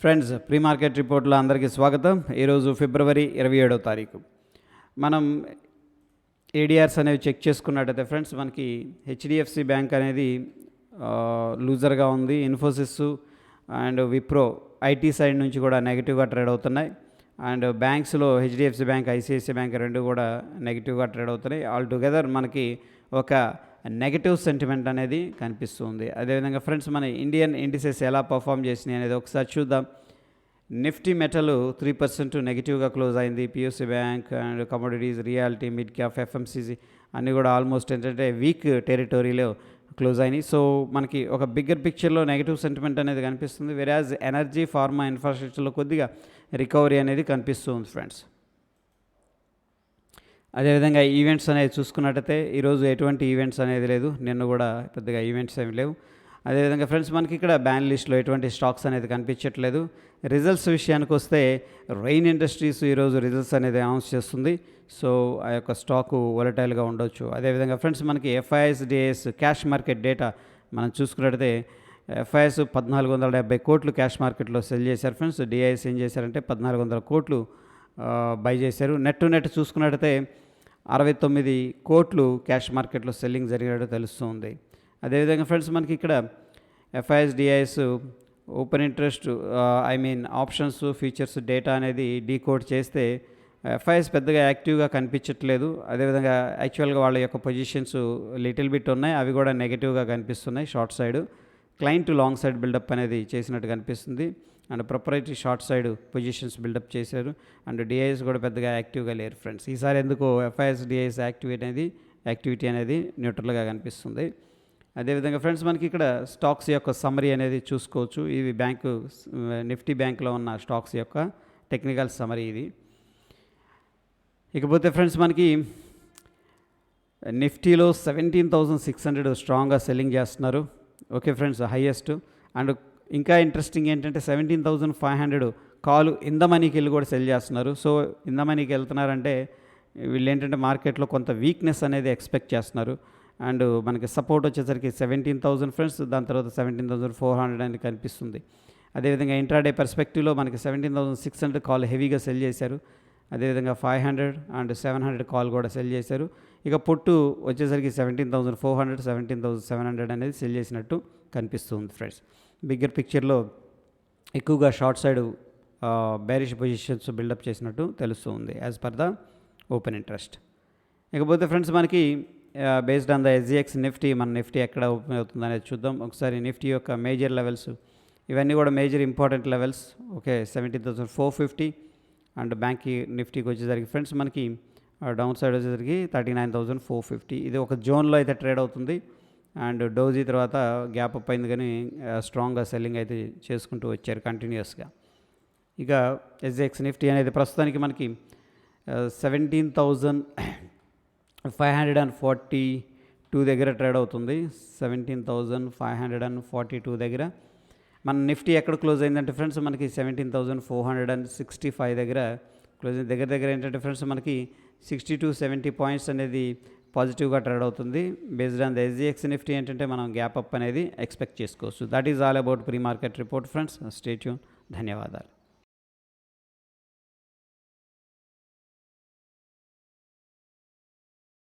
Friends, pre market రిపోర్ట్లో అందరికీ స్వాగతం. ఈరోజు ఫిబ్రవరి 27వ తారీఖు. మనం ఏడిఆర్స్ అనేవి చెక్ చేసుకున్నట్టయితే ఫ్రెండ్స్, మనకి హెచ్డిఎఫ్సి బ్యాంక్ అనేది లూజర్గా ఉంది. Infosys and Wipro IT side నుంచి కూడా నెగిటివ్గా ట్రేడ్ అవుతున్నాయి. అండ్ బ్యాంక్స్లో హెచ్డిఎఫ్సి బ్యాంక్, ఐసిఐసిఐ బ్యాంక్ రెండు కూడా నెగిటివ్గా ట్రేడ్ అవుతున్నాయి. ఆల్ టుగెదర్ మనకి ఒక నెగటివ్ సెంటిమెంట్ అనేది కనిపిస్తుంది. అదేవిధంగా ఫ్రెండ్స్, మన ఇండియన్ ఇండిసెస్ ఎలా పర్ఫామ్ చేసినాయి అనేది ఒకసారి చూద్దాం. నిఫ్టీ మెటల్ 3% నెగిటివ్గా క్లోజ్ అయింది. PUC bank and commodities, reality, mid cap, FMCG అన్నీ కూడా ఆల్మోస్ట్ ఏంటంటే వీక్ టెరిటరీలో క్లోజ్ అయినాయి. సో మనకి ఒక బిగ్గర్ పిక్చర్లో నెగిటివ్ సెంటిమెంట్ అనేది కనిపిస్తుంది. వెరాజ్ ఎనర్జీ, ఫార్మా, ఇన్ఫ్రాస్ట్రక్చర్లో కొద్దిగా రికవరీ అనేది కనిపిస్తుంది ఫ్రెండ్స్. అదేవిధంగా ఈవెంట్స్ అనేది చూసుకున్నట్టయితే ఈరోజు ఎటువంటి ఈవెంట్స్ అనేది లేదు. నిన్న కూడా పెద్దగా ఈవెంట్స్ ఏమి లేవు. అదేవిధంగా ఫ్రెండ్స్, మనకి ఇక్కడ బ్యాన్ లిస్ట్లో ఎటువంటి స్టాక్స్ అనేది కనిపించట్లేదు. రిజల్ట్స్ విషయానికి వస్తే రెయిన్ ఇండస్ట్రీస్ ఈరోజు రిజల్ట్స్ అనేది అనౌన్స్ చేస్తుంది. సో ఆ యొక్క స్టాకు వొలటైల్గా ఉండొచ్చు. అదేవిధంగా ఫ్రెండ్స్, మనకి FIIs, DIIs cash market data మనం చూసుకున్నట్టయితే ఎఫ్ఐఎస్ 1470 కోట్లు క్యాష్ మార్కెట్లో సెల్ చేశారు ఫ్రెండ్స్. డిఐఎస్ ఏం చేశారంటే 1400 కోట్లు బై చేశారు. నెట్ టు నెట్ చూసుకున్నట్టయితే 69 కోట్లు క్యాష్ మార్కెట్లో సెల్లింగ్ జరిగినట్టు తెలుస్తుంది. అదేవిధంగా ఫ్రెండ్స్, మనకి ఇక్కడ FIIs, DIIs open interest options, features data అనేది డీకోడ్ చేస్తే ఎఫ్ఐఎస్ పెద్దగా యాక్టివ్గా కనిపించట్లేదు. అదేవిధంగా యాక్చువల్గా వాళ్ళ యొక్క పొజిషన్స్ లిటిల్ బిట్ ఉన్నాయి, అవి కూడా నెగిటివ్గా కనిపిస్తున్నాయి. Short side client long side buildup అనేది చేసినట్టు కనిపిస్తుంది. And proprietary short side positions buildup చేశారు. అండ్ డిఐఎస్ కూడా పెద్దగా యాక్టివ్గా లేరు ఫ్రెండ్స్. ఈసారి ఎందుకో ఎఫ్ఐఎస్, డిఐఎస్ యాక్టివిటీ అనేది న్యూట్రల్గా కనిపిస్తుంది. అదేవిధంగా ఫ్రెండ్స్, మనకి ఇక్కడ స్టాక్స్ యొక్క సమ్మరీ అనేది చూసుకోవచ్చు. ఇవి నిఫ్టీ బ్యాంక్లో ఉన్న స్టాక్స్ యొక్క టెక్నికల్ సమ్మరీ ఇది. ఇకపోతే ఫ్రెండ్స్, మనకి నిఫ్టీలో 17,600 స్ట్రాంగ్గా సెల్లింగ్ చేస్తున్నారు. Okay friends, highest. అండ్ ఇంకా ఇంట్రెస్టింగ్ ఏంటంటే 17,500 కాలు ఇన్ ద మనీకి వెళ్ళి కూడా సెల్ చేస్తున్నారు. సో ఇన్ ద మనీకి వెళ్తున్నారంటే వీళ్ళు ఏంటంటే మార్కెట్లో కొంత వీక్నెస్ అనేది ఎక్స్పెక్ట్ చేస్తున్నారు. అండ్ మనకి సపోర్ట్ వచ్చేసరికి 17,000 ఫ్రెండ్స్, దాని తర్వాత 17,400 అని కనిపిస్తుంది. అదేవిధంగా ఇంట్రాడే పర్స్పెక్టివ్లో మనకి 17,600 కాల్ హెవీగా సెల్ చేశారు. అదేవిధంగా 500 అండ్ 700 కాల్ కూడా సెల్ చేశారు. ఇక పొట్టు వచ్చేసరికి 17,400, 17,700 అనేది సెల్ చేసినట్టు కనిపిస్తుంది ఫ్రెండ్స్. బిగ్గర్ పిక్చర్లో ఎక్కువగా short side bearish positions buildup చేసినట్టు తెలుస్తుంది as per the open interest. ఇకపోతే ఫ్రెండ్స్, మనకి based on the SGX Nifty, మన నిఫ్టీ ఎక్కడ ఓపెన్ అవుతుంది అనేది చూద్దాం ఒకసారి. నిఫ్టీ యొక్క మేజర్ లెవెల్స్ ఇవన్నీ కూడా major important levels. Okay, 17,450 and bank నిఫ్టీకి వచ్చేసరికి ఫ్రెండ్స్ మనకి డౌన్ సైడ్ వచ్చేసరికి 39,450. ఇది ఒక జోన్లో అయితే ట్రేడ్ అవుతుంది. అండ్ డోజీ తర్వాత గ్యాప్ అప్ అయింది, కానీ స్ట్రాంగ్గా సెల్లింగ్ అయితే చేసుకుంటూ వచ్చారు కంటిన్యూస్గా. ఇక ఎస్జిఎక్స్ నిఫ్టీ అనేది ప్రస్తుతానికి మనకి 17,542 దగ్గర ట్రేడ్ అవుతుంది. 17,542 దగ్గర. మన నిఫ్టీ ఎక్కడ క్లోజ్ అయిందంటే ఫ్రెండ్స్, మనకి 17,465 దగ్గర క్లోజ్ అయింది. దగ్గర ఏంటంటే ఫ్రెండ్స్, మనకి 60-70 పాయింట్స్ అనేది పాజిటివ్గా ట్రేడ్ అవుతుంది. Based on the SGX Nifty ఏంటంటే మనం గ్యాప్ అప్ అనేది ఎక్స్పెక్ట్ చేసుకోవచ్చు. That is all about pre market report friends. Stay tune. ధన్యవాదాలు.